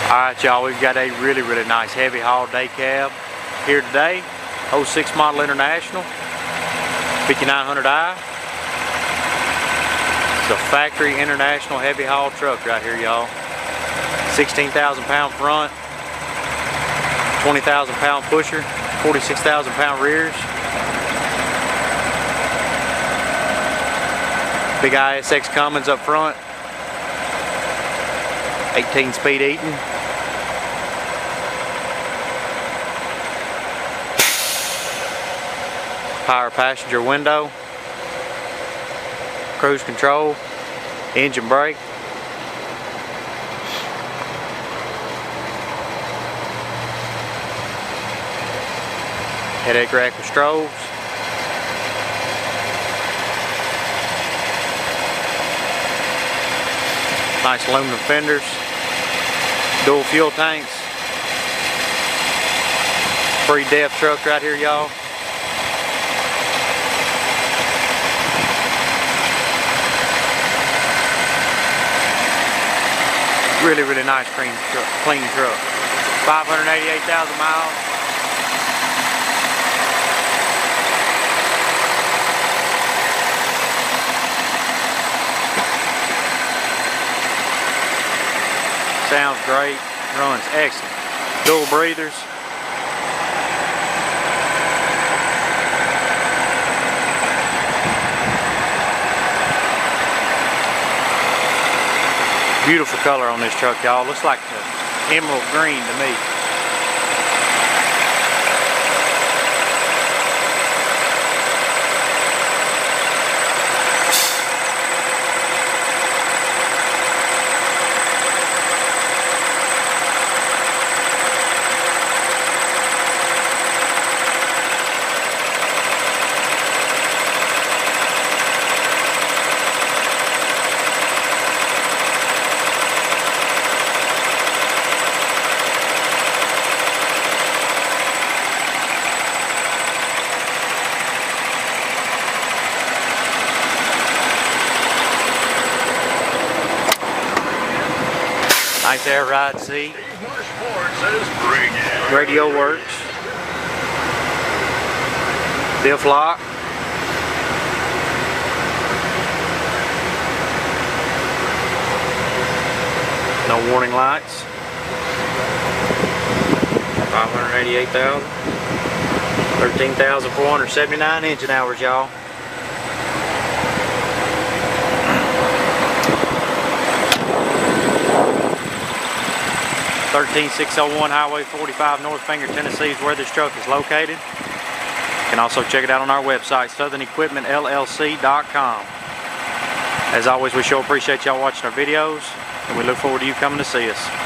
Alright y'all, we've got a really nice heavy haul DAYCAB here today. 06 model International 5900i. It's a factory international heavy haul truck right here y'all. 16,000 pound front, 20,000 pound pusher, 46,000 pound rears. Big ISX Cummins up front. 18 speed EATON. Power passenger window, cruise control, engine brake. Headache rack with strobes. Nice aluminum fenders. Dual fuel tanks. Free DIFF truck right here y'all. Really nice clean truck. 588,000 miles. Sounds great, runs excellent. Dual breathers. Beautiful color on this truck, y'all. Looks like the emerald green to me. Nice air ride seat. Radio works. Diff lock. No warning lights. 588,000. 13,479 engine hours, y'all. (13601) Highway 45, North Finger, Tennessee is where this truck is located. You can also check it out on our website, SouthernEquipmentLLC.com. As always, we sure appreciate y'all watching our videos, and we look forward to you coming to see us.